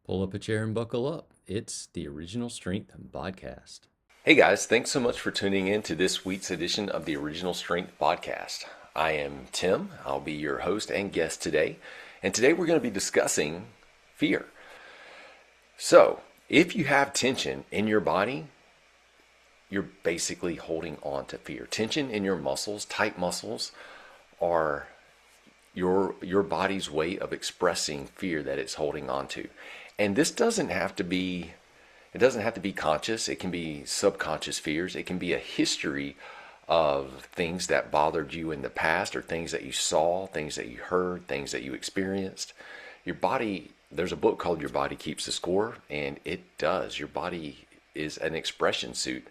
Pull up a chair and buckle up. It's the Original Strength BodCast. Hey guys, thanks so much for tuning in to this week's edition of the Original Strength Podcast. I am Tim. I'll be your host and guest today. And today we're going to be discussing fear. So, if you have tension in your body, you're basically holding on to fear. Tension in your muscles, tight muscles, are your body's way of expressing fear that it's holding on to. And this doesn't have to be conscious. It can be subconscious fears. It can be a history of things that bothered you in the past, or things that you saw, things that you heard, things that you experienced. Your body, there's a book called Your Body Keeps the Score, and it does. Your body is an expression suit.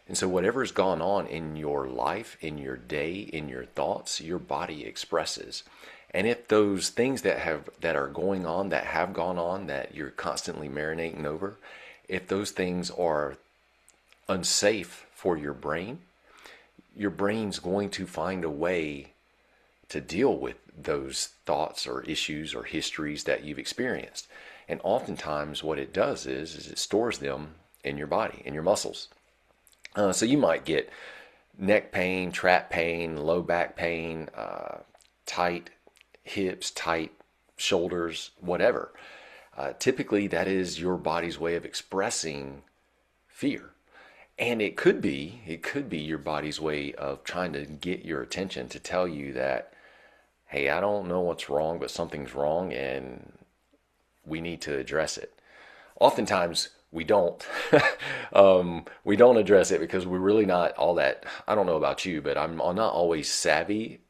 And so whatever's gone on in your life, in your day, in your thoughts, your body expresses. And if those things that are going on, that have gone on, that you're constantly marinating over, if those things are unsafe for your brain's going to find a way to deal with those thoughts or issues or histories that you've experienced. And oftentimes what it does is it stores them in your body, in your muscles. So you might get neck pain, trap pain, low back pain, tight hips, tight shoulders, whatever. Typically, that is your body's way of expressing fear. And it could be your body's way of trying to get your attention, to tell you that, hey, I don't know what's wrong, but something's wrong and we need to address it. Oftentimes, we don't. We don't address it because we're really not all that. I don't know about you, but I'm not always savvy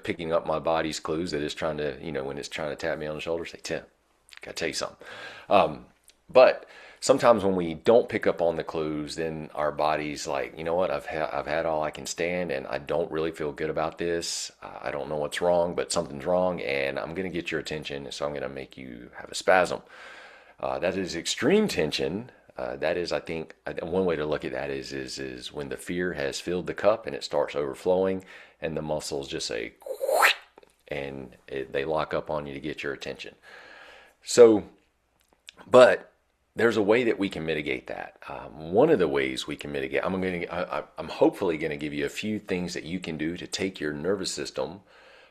picking up my body's clues that it's trying to, when it's trying to tap me on the shoulder, say, Tim, gotta tell you something. But sometimes when we don't pick up on the clues, then our body's like, you know what, I've had all I can stand, and I don't really feel good about this. I don't know what's wrong, but something's wrong, and I'm gonna get your attention, so I'm gonna make you have a spasm. That is extreme tension. That is, I think, one way to look at that is when the fear has filled the cup and it starts overflowing, and the muscles just say, and they lock up on you to get your attention. So, but there's a way that we can mitigate that. One of the ways we can mitigate, I'm hopefully going to give you a few things that you can do to take your nervous system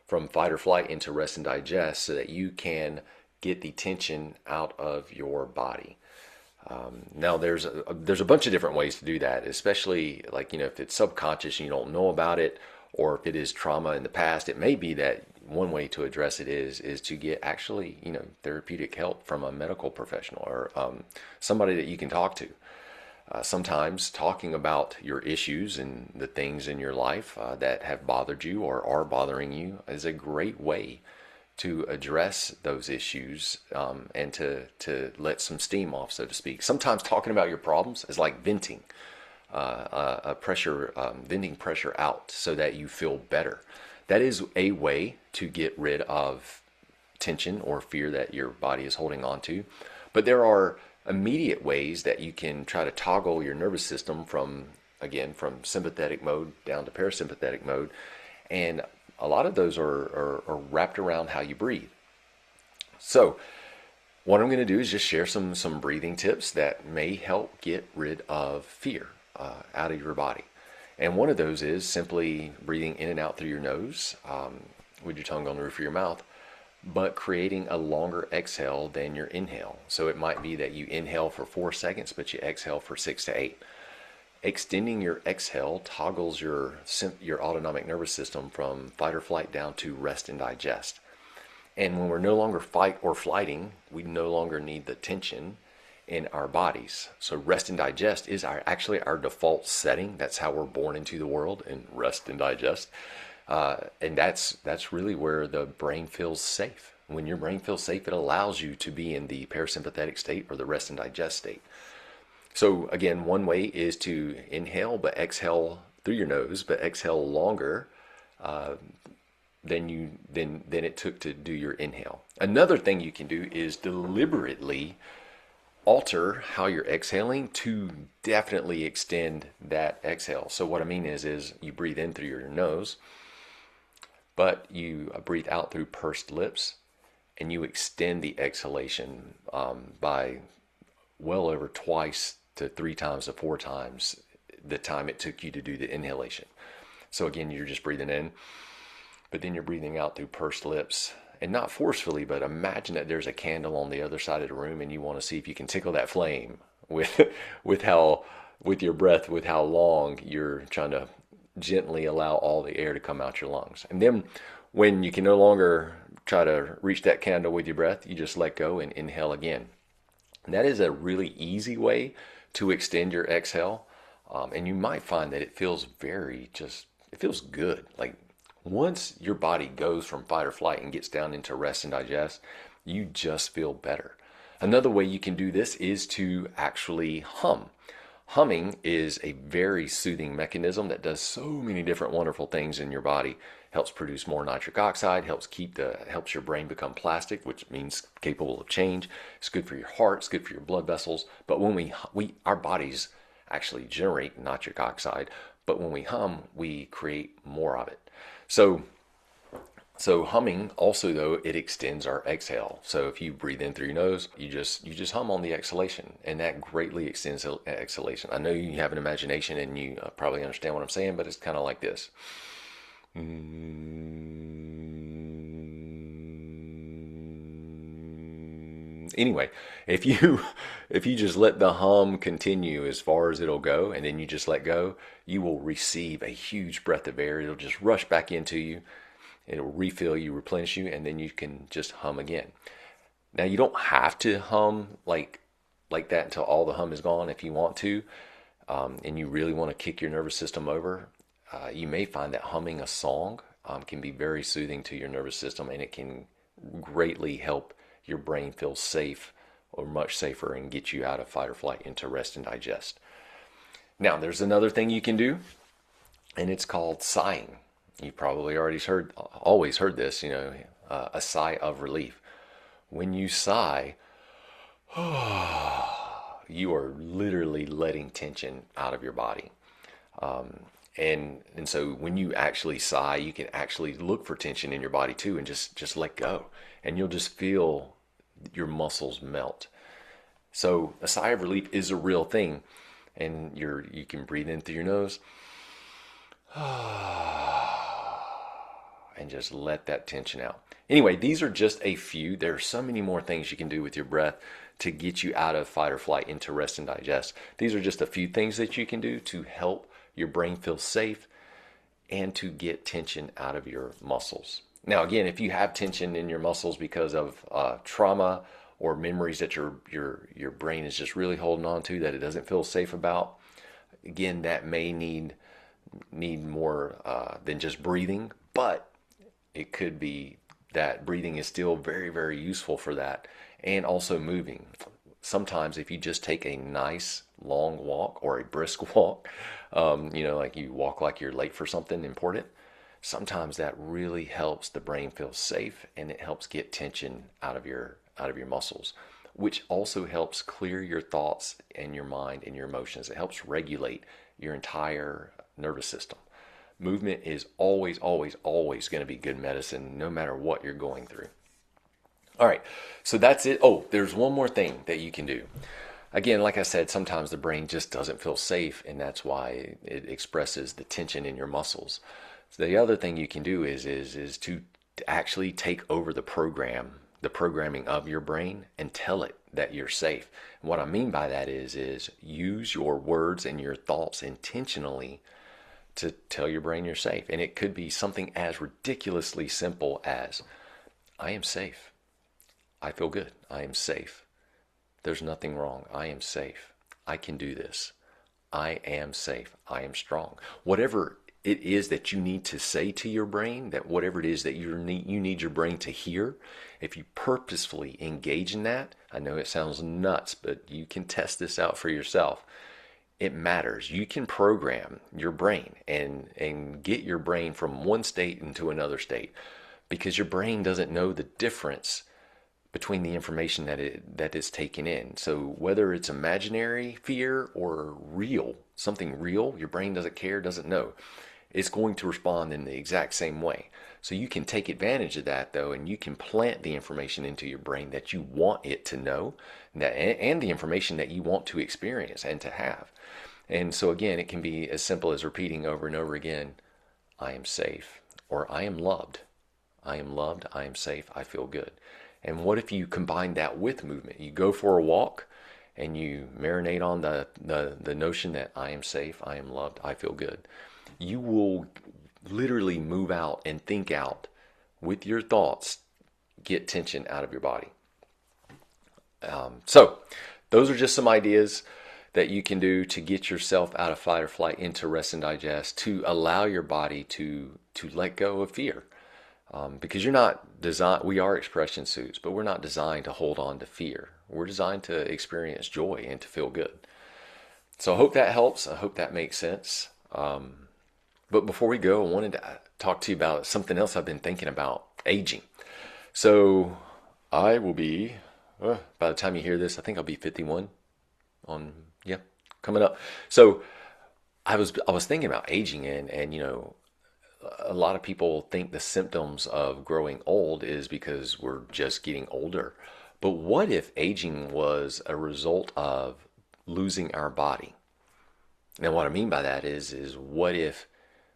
from fight or flight into rest and digest, so that you can get the tension out of your body. Now there's a bunch of different ways to do that, especially if it's subconscious and you don't know about it, or if it is trauma in the past. It may be that one way to address it is to get actually therapeutic help from a medical professional, or somebody that you can talk to. Sometimes talking about your issues and the things in your life that have bothered you or are bothering you is a great way to address those issues, and to let some steam off, so to speak. Sometimes talking about your problems is like venting, venting pressure out so that you feel better. That is a way to get rid of tension or fear that your body is holding on to. But there are immediate ways that you can try to toggle your nervous system from sympathetic mode down to parasympathetic mode. And a lot of those are wrapped around how you breathe. So what I'm going to do is just share some breathing tips that may help get rid of fear out of your body. And one of those is simply breathing in and out through your nose, with your tongue on the roof of your mouth, but creating a longer exhale than your inhale. So it might be that you inhale for 4 seconds, but you exhale for 6 to 8. Extending your exhale toggles your autonomic nervous system from fight or flight down to rest and digest. And when we're no longer fight or flighting, we no longer need the tension in our bodies. So rest and digest is actually our default setting. That's how we're born into the world, and rest and digest. And that's really where the brain feels safe. When your brain feels safe, it allows you to be in the parasympathetic state, or the rest and digest state. So again, one way is to inhale but exhale through your nose, but exhale longer than it took to do your inhale. Another thing you can do is deliberately alter how you're exhaling to definitely extend that exhale. So what I mean is you breathe in through your nose, but you breathe out through pursed lips, and you extend the exhalation by well over twice to 3 times to 4 times the time it took you to do the inhalation. So again, you're just breathing in, but then you're breathing out through pursed lips, and not forcefully, but imagine that there's a candle on the other side of the room and you want to see if you can tickle that flame with with your breath, with how long you're trying to gently allow all the air to come out your lungs. And then when you can no longer try to reach that candle with your breath, you just let go and inhale again. And that is a really easy way to extend your exhale. And you might find that it feels it feels good. Like once your body goes from fight or flight and gets down into rest and digest, you just feel better. Another way you can do this is to actually hum. Humming is a very soothing mechanism that does so many different wonderful things in your body. Helps produce more nitric oxide, helps your brain become plastic, which means capable of change. It's good for your heart, it's good for your blood vessels. But when our bodies actually generate nitric oxide, but when we hum, we create more of it. So humming also, though, it extends our exhale. So if you breathe in through your nose, you just hum on the exhalation, and that greatly extends the exhalation. I know you have an imagination and you probably understand what I'm saying, but it's kind of like this. Anyway, if you just let the hum continue as far as it'll go, and then you just let go, you will receive a huge breath of air. It'll just rush back into you. It'll refill you, replenish you, and then you can just hum again. Now, you don't have to hum like that until all the hum is gone. If you want to, and you really want to kick your nervous system over, you may find that humming a song can be very soothing to your nervous system, and it can greatly help your brain feel safe, or much safer, and get you out of fight or flight into rest and digest. Now, there's another thing you can do, and it's called sighing. You probably always heard this, a sigh of relief. When you sigh, you are literally letting tension out of your body. And so when you actually sigh, you can actually look for tension in your body too, and just let go. And you'll just feel your muscles melt. So a sigh of relief is a real thing. And you can breathe in through your nose. And just let that tension out. Anyway, these are just a few. There are so many more things you can do with your breath to get you out of fight or flight into rest and digest. These are just a few things that you can do to help your brain feel safe and to get tension out of your muscles. Now, again, if you have tension in your muscles because of trauma or memories that your brain is just really holding on to that it doesn't feel safe about, again, that may need more than just breathing, but it could be that breathing is still very, very useful for that, and also moving. Sometimes if you just take a nice long walk or a brisk walk, like you walk like you're late for something important, sometimes that really helps the brain feel safe, and it helps get tension out of your muscles, which also helps clear your thoughts and your mind and your emotions. It helps regulate your entire nervous system. Movement is always, always, always going to be good medicine, no matter what you're going through. All right, so that's it. Oh, there's one more thing that you can do. Again, like I said, sometimes the brain just doesn't feel safe, and that's why it expresses the tension in your muscles. So the other thing you can do is to actually take over the programming of your brain, and tell it that you're safe. And what I mean by that is use your words and your thoughts intentionally to tell your brain you're safe. And it could be something as ridiculously simple as, I am safe. I feel good. I am safe. There's nothing wrong. I am safe. I can do this. I am safe. I am strong. Whatever it is that you need to say to your brain, that whatever it is that you need your brain to hear, if you purposefully engage in that, I know it sounds nuts, but you can test this out for yourself. It matters. You can program your brain and get your brain from one state into another state, because your brain doesn't know the difference between the information that is taken in. So whether it's imaginary fear or real, something real, your brain doesn't care, doesn't know. it's going to respond in the exact same way. So you can take advantage of that though, and you can plant the information into your brain that you want it to know, and the information that you want to experience and to have. And so again, it can be as simple as repeating over and over again, I am safe, or I am loved. I am loved, I am safe, I feel good. And what if you combine that with movement? You go for a walk and you marinate on the notion that I am safe, I am loved, I feel good. You will literally move out and think out with your thoughts, get tension out of your body. So those are just some ideas that you can do to get yourself out of fight or flight into rest and digest, to allow your body to let go of fear. Because you're not designed, we are expression suits, but we're not designed to hold on to fear. We're designed to experience joy and to feel good. So I hope that helps. I hope that makes sense. But before we go, I wanted to talk to you about something else I've been thinking about, aging. So I will be, by the time you hear this, I think I'll be 51 coming up. So I was thinking about aging, and a lot of people think the symptoms of growing old is because we're just getting older. But what if aging was a result of losing our body? Now, what I mean by that is what if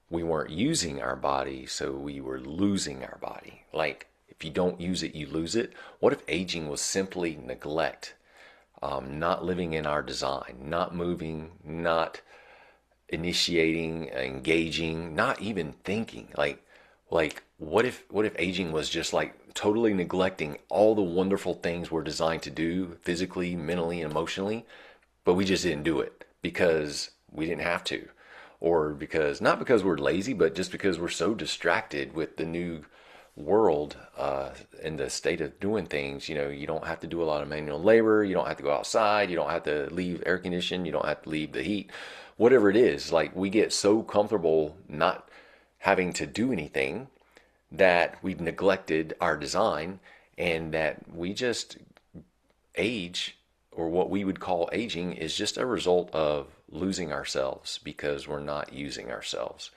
we weren't using our body, so we were losing our body? Like, if you don't use it, you lose it. What if aging was simply neglect? Not living in our design, not moving, not initiating, engaging, not even thinking. Like what if aging was just like totally neglecting all the wonderful things we're designed to do physically, mentally, and emotionally, but we just didn't do it because we didn't have to, or because not because we're lazy, but just because we're so distracted with the new world in the state of doing things. You don't have to do a lot of manual labor, you don't have to go outside, you don't have to leave air conditioning, you don't have to leave the heat, whatever it is. Like, we get so comfortable not having to do anything that we've neglected our design, and that we just age, or what we would call aging, is just a result of losing ourselves because we're not using ourselves.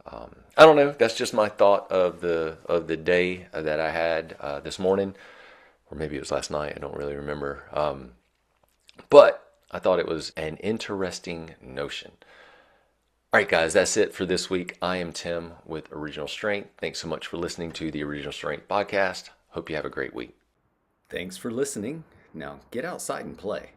I don't know. That's just my thought of the day that I had this morning, or maybe it was last night. I don't really remember. But I thought it was an interesting notion. All right, guys, that's it for this week. I am Tim with Original Strength. Thanks so much for listening to the Original Strength podcast. Hope you have a great week. Thanks for listening. Now get outside and play.